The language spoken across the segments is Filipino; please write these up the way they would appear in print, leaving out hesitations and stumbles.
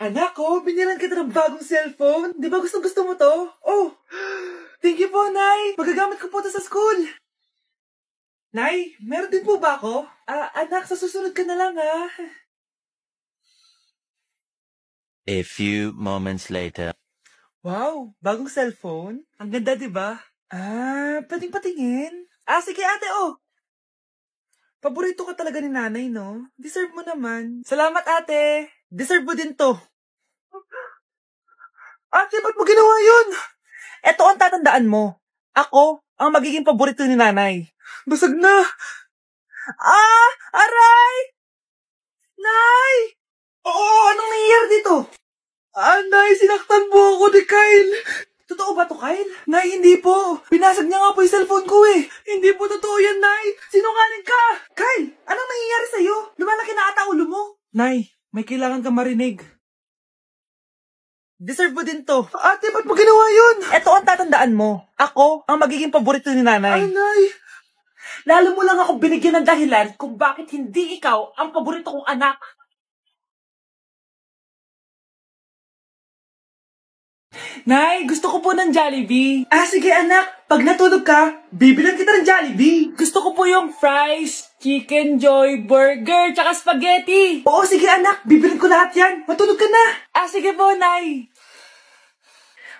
Anak ko, binilan kita ng bagong cellphone. Di ba gusto mo to? Oh, thank you po, Nay. Magagamit ko po to sa school. Nay, meron din po ba ako? Anak, sa susunod ka na lang, ha? A few moments later. Wow, bagong cellphone? Ang ganda, di ba? Pwedeng patingin? Sige ate, oh. Paborito ka talaga ni nanay, no? Deserve mo naman. Salamat, ate. Deserve mo din to. Ate, ba't mo ginawa yun? Eto ang tatandaan mo. Ako ang magiging paborito ni nanay. Basag na. Aray! Nay! Oo, anong nangyayari dito? Nay, sinaktan po ako ni Kyle. Totoo ba to, Kyle? Nay, hindi po. Pinasag niya nga po yung cellphone ko eh. Hindi po totoo yan, Nay. Sinungaling ka. Kyle, anong nangyayari sa'yo? Lumalaki na ata ulo mo. Nay, may kailangan kang marinig. Deserve mo din to. Ate, ba't mo ginawa yun? Eto ang tatandaan mo. Ako ang magiging paborito ni nanay. Nay. Lalo mo lang ako binigyan ng dahilan kung bakit hindi ikaw ang paborito kong anak. Nay, gusto ko po ng Jollibee. Sige anak, pag natulog ka, bibilan kita ng Jollibee. Gusto ko po yung fries, chicken joy, burger, tsaka spaghetti. Oo, sige anak, bibilan ko lahat yan. Matulog ka na. Sige po, Nay.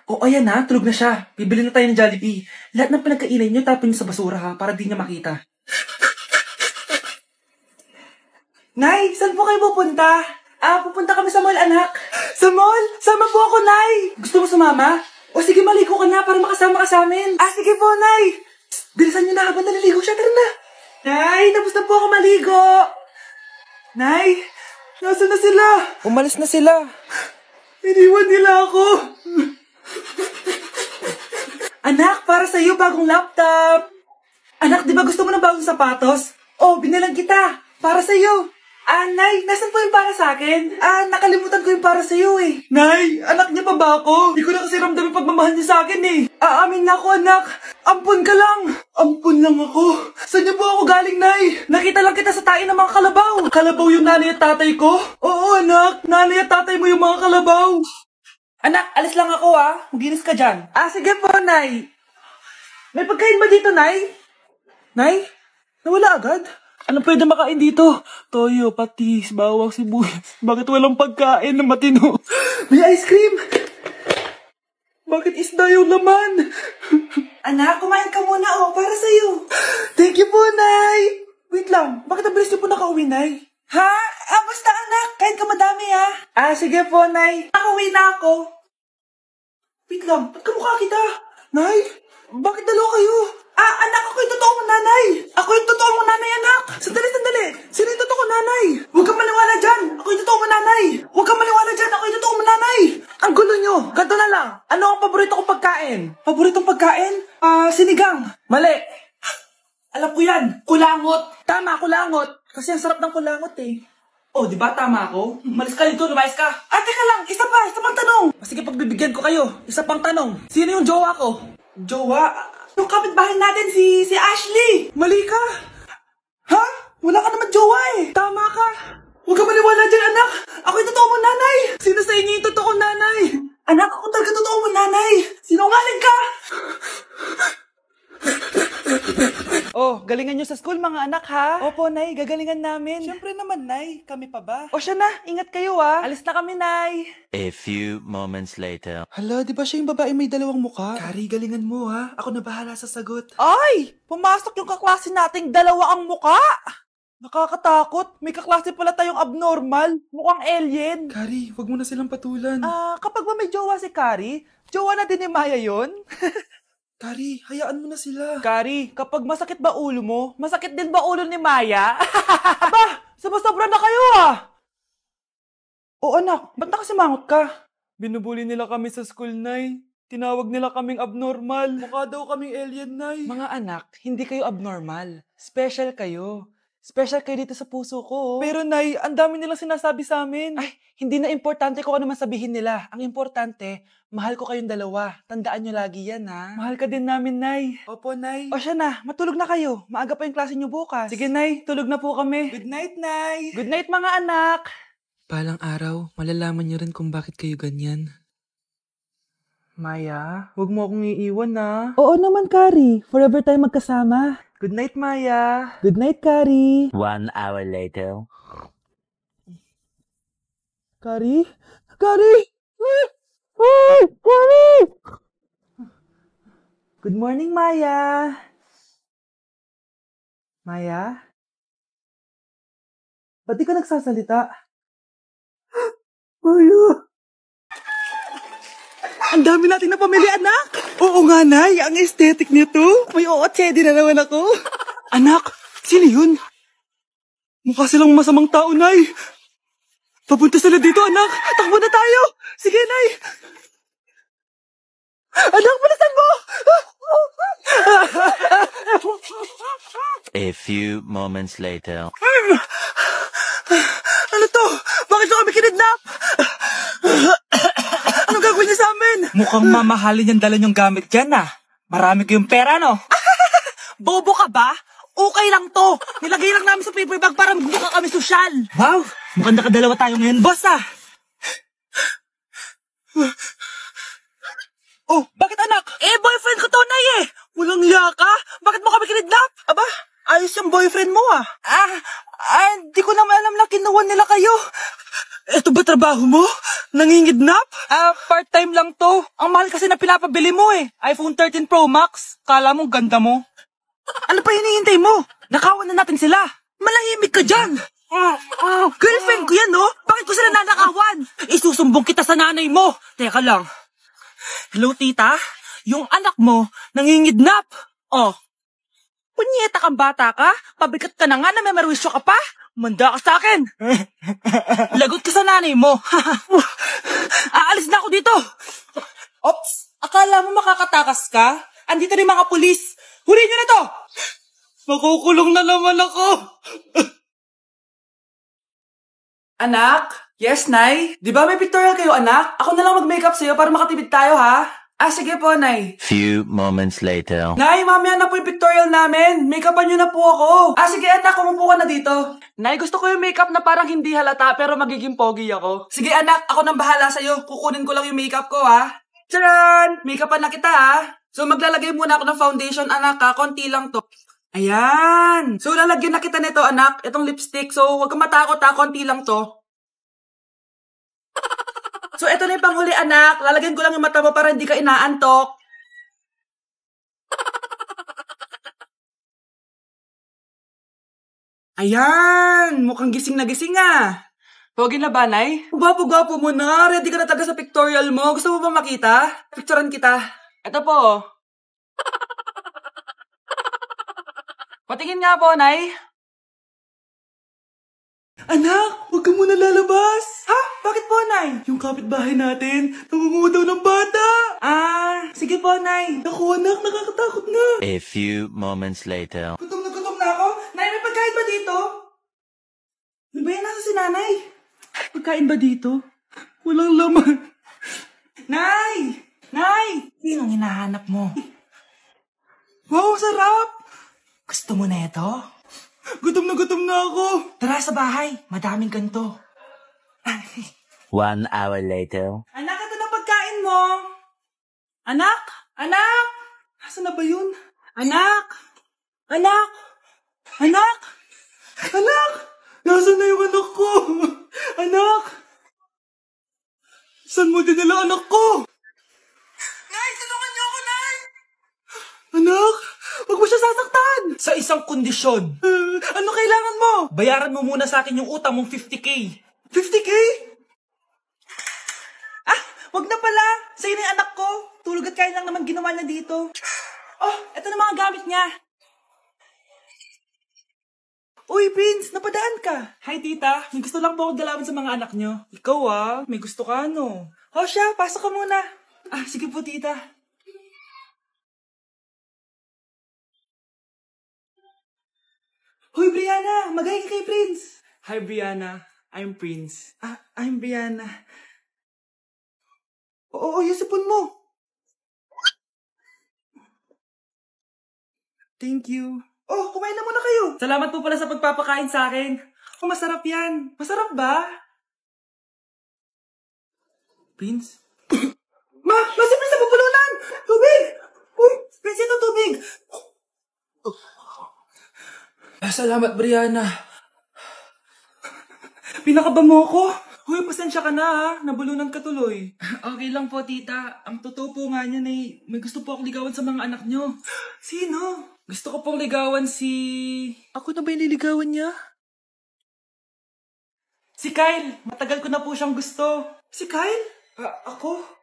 Ayan na, tulog na siya. Bibilin na tayo ng Jollibee. Lahat ng pinagkainan niyo, tapon niyo sa basura ha, para di niya makita. Nay, saan po kayo pupunta? Pupunta kami sa mall, anak. Sa mall? Sama po ako, Nay. Gusto mo sumama? Sige, maligo ka na para makasama ka sa amin. Sige po, Nay. Bilisan niyo na habang naliligo siya. Tara na. Nay, tapos na po ako maligo. Nay, nasaan na sila? Umalis na sila. Iniwan nila ako. Anak, para sa'yo, bagong laptop. Anak, di ba gusto mo ng bagong sapatos? Binalang kita. Para sa'yo. Nay, nasan po yung para sa akin? Nakalimutan ko yung para sa'yo eh. Nay, anak niya pa ba ako? Hindi ko na kasi ramdam yung pagmamahal niya sa akin eh. Aamin na ako, anak. Ampun ka lang. Ampun lang ako. Saan niyo po ako galing, Nay? Nakita lang kita sa tayo ng mga kalabaw. Kalabaw yung nanay at tatay ko? Oo, anak. Nanay at tatay mo yung mga kalabaw. Anak, alis lang ako Maginis ka dyan. Sige po, Nay. May pagkain ba dito, Nay? Nay? Nawala agad? Anong pwede makain dito? Toyo, patis, bawang, sibuyas. Bakit walang pagkain na matino? May ice cream! Bakit isda yung laman? Anak, kumain ka muna para sa'yo. Thank you po, Nay! Wait lang, bakit ang bilis niyo po nakauwi, Nay? Basta anak, kain ka madami sige po, Nay. Nakauwi na ako. Wait lang, ba't kamukha kita? Nay, bakit dalawa kayo? Anak, ako yung totoo mong nanay. Ako yung totoo mong nanay, anak. Sandali. Sino yung totoo nanay? Huwag kang maniwala dyan. Ako yung totoo mong nanay. Huwag kang maniwala dyan. Ako yung totoo mong nanay. Ang gulo nyo. Ganto na lang. Ano ang paborito kong pagkain? Paboritong pagkain? Sinigang. Mali. Alam ko yan. Kulangot. Tama, kulangot. Kasi ang sarap ng kulangot eh. Di ba tama ako? Malis ka dito, lumayas ka. Teka lang. Isa pang tanong. Sige, pagbibigyan ko kayo. Isa pang tanong. Sino yung jowa ko? Jowa? Yung kapitbahay natin, si Ashley! Mali ka! Wala ka naman jowa eh! Tama ka! Huwag ka maniwala dyan, anak! Ako yung totoo mong nanay! Sino sa inyo yung totoo nanay? Anak, ako talaga totoo mong nanay! Sinungaling ka! Galingan nyo sa school mga anak ha? Opo, Nay, gagalingan namin. Siyempre naman, Nay. Kami pa ba? Siya na, ingat kayo Alis na kami, Nay. A few moments later. Hala, di ba siya yung babae may dalawang muka? Kari, galingan mo Ako na bahala sa sagot. Ay! Pumasok yung kaklase nating dalawa ang muka! Nakakatakot. May kaklase pala tayong abnormal. Mukhang alien. Kari, wag mo na silang patulan. Kapag ba may jowa si Kari, jowa na din ni Maya yun? Kari, hayaan mo na sila. Kari, kapag masakit ba ulo mo, masakit din ba ulo ni Maya? Aba, sobra na kayo anak, ba't nakasimangot ka? Binubuli nila kami sa school, Nay. Tinawag nila kaming abnormal. Mukha daw kaming alien, Nay. Mga anak, hindi kayo abnormal. Special kayo. Special kayo dito sa puso ko. Pero Nay, ang dami nilang sinasabi sa amin. Ay, hindi na importante kung ano man sabihin nila. Ang importante, mahal ko kayong dalawa. Tandaan nyo lagi yan, Mahal ka din namin, Nay. Opo, Nay. Siya na, matulog na kayo. Maaga pa yung klase nyo bukas. Sige, Nay, tulog na po kami. Good night, Nay. Good night, mga anak. Balang araw, malalaman niyo rin kung bakit kayo ganyan. Maya, huwag mo akong iiwan na. Oo naman, Kari. Forever tayo magkasama. Good night, Maya. Good night, Kari. 1 hour later. Kari? Kari! Ay, Kari! Good morning, Maya. Maya? Ba't di ka nagsasalita? Maya! Ang dami natin na pamili, anak! Oo nga, Nay. Ang aesthetic nito. May ootsedi na naman ako. Anak, sino yun? Mukha silang masamang tao, Nay. Papunta sila dito, anak. Takbo na tayo. Sige, Nay. Anak, palasan mo! A few moments later. Ano to? Bakit ko kami kinidnap? Anong gagawin niya sa amin? Mukhang mamahalin yung dala niyong gamit dyan, ah. Marami kayong pera, no? Bobo ka ba? Okay lang to. Nilagay lang namin sa paper bag para magmukha kami sosyal. Wow! Mukhang nakadalawa tayo ngayon, boss, ah. Oh, bakit anak? Boyfriend ko to, Nay, eh. Walang iya ka? Bakit mo kami kinidnap? Aba, ayos yung boyfriend mo, ah. Di ko naman alam na kinuha nila kayo. Eto ba trabaho mo? Nangingidnap? Part-time lang to. Ang mahal kasi na pinapabili mo, eh. iPhone 13 Pro Max. Kala mo ganda mo. Ano pa hinihintay mo? Nakawan na natin sila. Malahimik ka dyan. Girlfriend ko yan, no? Bakit ko sila nanakawan? Isusumbong kita sa nanay mo. Teka lang. Hello, tita? Yung anak mo, nangingidnap. Oh. Punyeta kang bata ka? Pabigat ka na nga na may marwisyo ka pa? Manda ka sa akin. Lagot ka sa nanay mo. Aalis na ako dito. Ops, akala mo makakatakas ka? Andito rin mga pulis. Huli niyo na to. Makukulong na naman ako. Anak? Yes, Nay? Di ba may pictorial kayo, anak? Ako na lang mag-makeup sa'yo para makatipid tayo, ha? Sige po, Nay. Few moments later. Nay, mamaya na po yung pictorial namin. Make-upan niyo na po ako. Sige, anak, kumupo ka na dito. Nay, gusto ko yung makeup na parang hindi halata pero magiging pogi ako. Sige, anak, ako nang bahala sa'yo. Kukunin ko lang yung makeup ko, ha? Tcharan! Make-upan na kita, ha? So, maglalagay muna ako ng foundation, anak, ha? Konti lang to. Ayan! So, lalagyan na kita nito, anak. Itong lipstick. So, huwag kang matakot, ha? Konti lang to. So, eto na yung panghuli, anak. Lalagyan ko lang yung mata mo para hindi ka inaantok. Ayan! Mukhang gising na gising, ah. Pogi na ba, Nay? Gwapo-gwapo mo na. Ready ka na taga sa pictorial mo. Gusto mo ba makita? Picturean kita. Eto po. Patingin nga po, Nay. Anak, huwag ka muna lalabas. Ha? Bakit po, Nay? Yung kapitbahay natin, nangunguha daw ng bata. Sige po, Nay. Ako, anak, nakakatakot na. A few moments later. Gutom na ako. Nay, may pagkain ba dito? Ano ba yan? Nasa si Nanay? Pagkain ba dito? Walang laman. Nay! Nay! Sinong hinahanap mo? Wow, sarap! Gusto mo na ito? Gutom na ako. Tara sa bahay. Madaming ganito. 1 hour later. Anak, ito na pagkain mo. Anak? Anak? Nasaan na ba yun? Anak? Anak? Anak? Anak? Nasaan na yung anak ko? Anak? Saan mo dinala anak ko? Nay, tulungan niyo ako, Nay! Anak? Huwag mo siya sasaktan! Sa isang kondisyon. Ano kailangan mo? Bayaran mo muna sa akin yung utang mong 50K. 50K? Wag na pala. Sa'yo na yung anak ko. Tulog at kain lang naman ginawa niya dito. Oh, eto na mga gamit niya. Uy, Prince, napadaan ka. Hi, tita. May gusto lang po akong dalawin sa mga anak niyo. Ikaw, may gusto ka, no? Siya, pasok ka muna. Sige po, tita. Hoy, Brianna! Magay ka kay Prince! Hi, Brianna. I'm Prince. I'm Brianna. Oo, yung sipon mo. Thank you. Oh, kumain na muna kayo. Salamat po pala sa pagpapakain sa akin. Masarap yan. Masarap ba? Prince? Ma! Si Prince na pupulunan! Tubig! Uy! Prince, ito tubig! Salamat, Brianna. Pinakaba mo ako? Uy, pasensya ka na ha. Nabulunan ka tuloy. Okay lang po, tita. Ang totoo po nga niyan eh, may gusto po akong ligawan sa mga anak nyo. Sino? Gusto ko pong ligawan si... Ako na ba yung liligawan niya? Si Kyle. Matagal ko na po siyang gusto. Si Kyle? Ako?